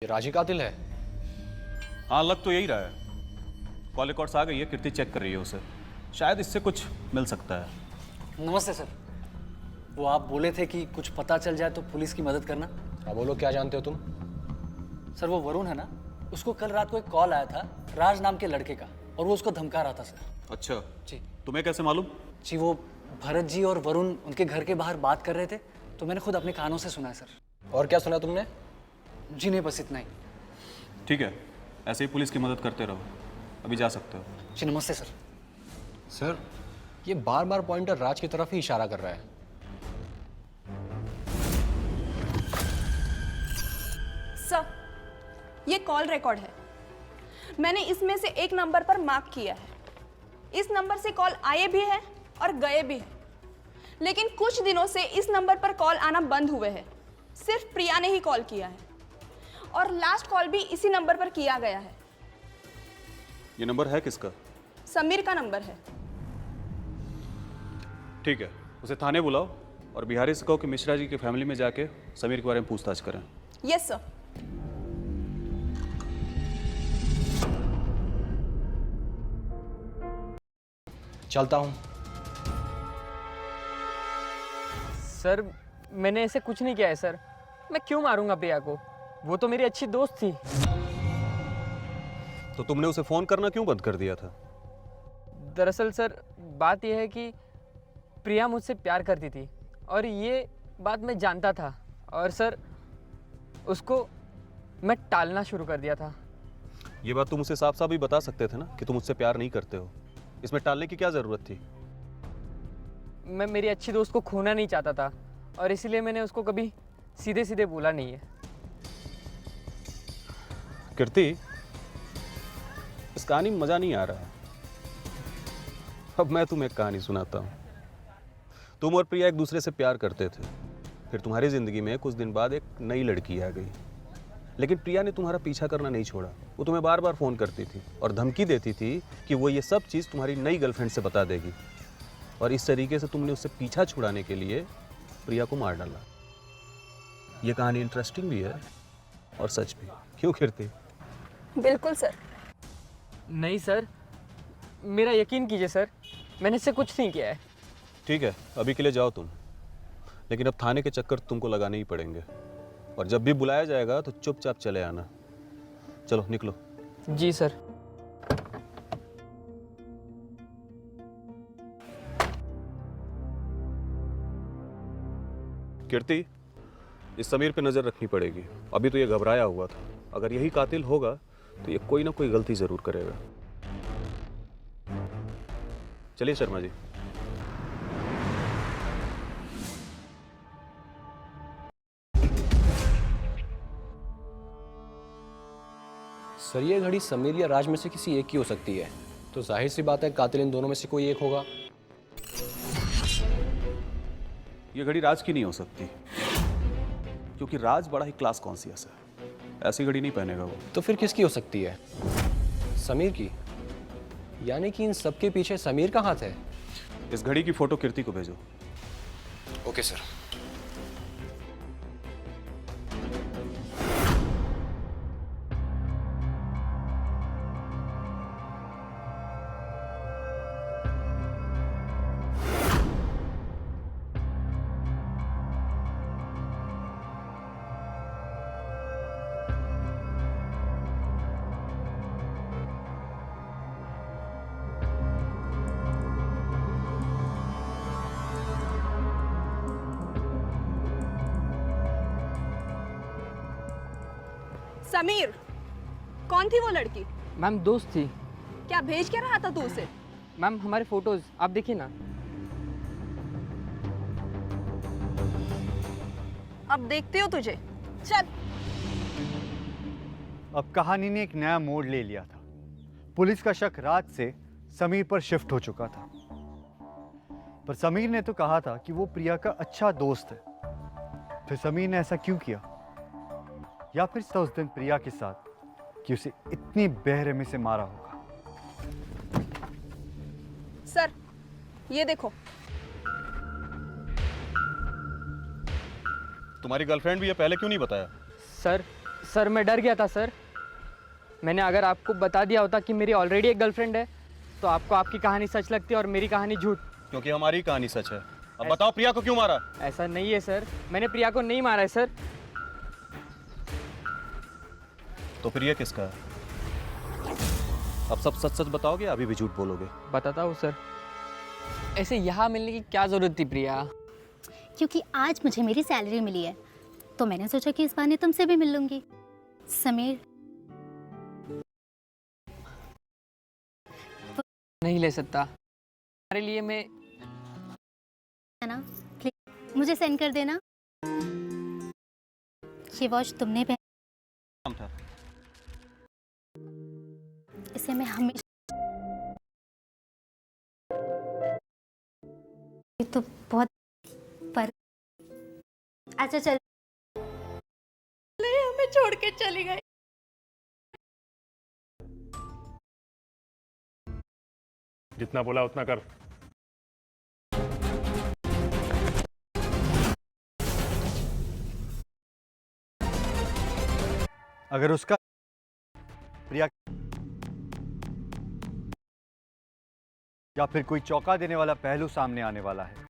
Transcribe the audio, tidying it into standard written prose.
ये राजी कातिल है। हाँ, लग तो यही रहा है। कॉल रिकॉर्ड्स आ गई है, कीर्ति चेक कर रही है उसे। शायद इससे कुछ मिल सकता है। नमस्ते सर। वो आप बोले थे कि कुछ पता चल जाए तो पुलिस की मदद करना। हाँ बोलो, क्या जानते हो तुम? सर वो वरुण है ना, उसको कल रात को एक कॉल आया था राज नाम के लड़के का, और वो उसको धमका रहा था सर। अच्छा जी तुम्हें कैसे मालूम? जी, वो भरत जी और वरुण उनके घर के बाहर बात कर रहे थे, तो मैंने खुद अपने कानों से सुना है सर। और क्या सुना तुमने? जी नहीं, बस इतना ही। ठीक है, ऐसे ही पुलिस की मदद करते रहो। अभी जा सकते हो। जी नमस्ते सर। सर ये बार बार पॉइंटर राज की तरफ ही इशारा कर रहा है। सर, ये कॉल रिकॉर्ड है। मैंने इसमें से एक नंबर पर मार्क किया है। इस नंबर से कॉल आए भी हैं और गए भी हैं, लेकिन कुछ दिनों से इस नंबर पर कॉल आना बंद हुए हैं। सिर्फ प्रिया ने ही कॉल किया है और लास्ट कॉल भी इसी नंबर पर किया गया है। ये नंबर है किसका? समीर का नंबर है। ठीक है, उसे थाने बुलाओ और बिहारी से कहो कि मिश्रा जी की फैमिली में जाके समीर के बारे में पूछताछ करें। Yes sir. चलता हूँ। सर मैंने ऐसे कुछ नहीं किया है सर। मैं क्यों मारूंगा प्रिया को? वो तो मेरी अच्छी दोस्त थी। तो तुमने उसे फोन करना क्यों बंद कर दिया था? दरअसल सर बात यह है कि प्रिया मुझसे प्यार करती थी और ये बात मैं जानता था, और सर उसको मैं टालना शुरू कर दिया था। ये बात तुम उसे साफ साफ ही बता सकते थे ना कि तुम उससे प्यार नहीं करते हो। इसमें टालने की क्या जरूरत थी? मैं मेरी अच्छी दोस्त को खोना नहीं चाहता था, और इसीलिए मैंने उसको कभी सीधे सीधे बोला नहीं है। कीर्ति, इस कहानी में मजा नहीं आ रहा है। अब मैं तुम्हें एक कहानी सुनाता हूँ। तुम और प्रिया एक दूसरे से प्यार करते थे, फिर तुम्हारी जिंदगी में कुछ दिन बाद एक नई लड़की आ गई, लेकिन प्रिया ने तुम्हारा पीछा करना नहीं छोड़ा। वो तुम्हें बार बार फ़ोन करती थी और धमकी देती थी कि वो ये सब चीज़ तुम्हारी नई गर्लफ्रेंड से बता देगी, और इस तरीके से तुमने उससे पीछा छुड़ाने के लिए प्रिया को मार डाला। ये कहानी इंटरेस्टिंग भी है और सच भी। क्यों कीर्ति? बिल्कुल सर। नहीं सर, मेरा यकीन कीजिए सर, मैंने इससे कुछ नहीं किया है। ठीक है, अभी के लिए जाओ तुम, लेकिन अब थाने के चक्कर तुमको लगाने ही पड़ेंगे, और जब भी बुलाया जाएगा तो चुपचाप चले आना। चलो निकलो। जी सर। कीर्ति, इस समीर पे नजर रखनी पड़ेगी। अभी तो ये घबराया हुआ था, अगर यही कातिल होगा तो ये कोई ना कोई गलती जरूर करेगा। चलिए शर्मा जी। सर ये घड़ी समीर या राज में से किसी एक की हो सकती है, तो जाहिर सी बात है कातिल इन दोनों में से कोई एक होगा। ये घड़ी राज की नहीं हो सकती, क्योंकि राज बड़ा ही क्लास कॉन्शियस है। ऐसी घड़ी नहीं पहनेगा वो। तो फिर किसकी हो सकती है? समीर की। यानी कि इन सबके पीछे समीर का हाथ है। इस घड़ी की फोटो कीर्ति को भेजो। Okay sir. समीर, कौन थी वो लड़की? मैम दोस्त थी। क्या भेज के रहा था तू उसे? मैम हमारे फोटोज आप देखिए ना। अब देखते हो तुझे। चल। अब कहानी ने एक नया मोड़ ले लिया था। पुलिस का शक राज से समीर पर शिफ्ट हो चुका था, पर समीर ने तो कहा था कि वो प्रिया का अच्छा दोस्त है। फिर समीर ने ऐसा क्यों किया? या फिर था उस दिन प्रिया के साथ कि उसे इतनी बेरहमी से मारा होगा। सर ये देखो। तुम्हारी गर्लफ्रेंड भी है, पहले क्यों नहीं बताया? सर सर मैं डर गया था सर। मैंने अगर आपको बता दिया होता कि मेरी ऑलरेडी एक गर्लफ्रेंड है तो आपको आपकी कहानी सच लगती और मेरी कहानी झूठ। क्योंकि हमारी कहानी सच है। अब बताओ प्रिया को क्यों मारा? ऐसा नहीं है सर, मैंने प्रिया को नहीं मारा है सर। तो फिर ये किसका है? अब सब सच सच बताओगे या अभी भी झूठ बोलोगे? बताता हूँ सर। ऐसे यहाँ मिलने की क्या ज़रूरत थी प्रिया? क्योंकि आज मुझे मेरी सैलरी मिली है तो मैंने सोचा कि इस बहाने तुमसे भी मिल लूंगी। समीर, नहीं ले सकता। हमारे लिए मैं है ना, प्लीज मुझे सेंड कर देना। ये वॉच तुमने पहन, नाम था। इसे मैं हमेशा, ये तो बहुत पर, अच्छा चल, हमें छोड़ के चली गई। जितना बोला उतना कर। अगर उसका प्रिया या फिर कोई चौंका देने वाला पहलू सामने आने वाला है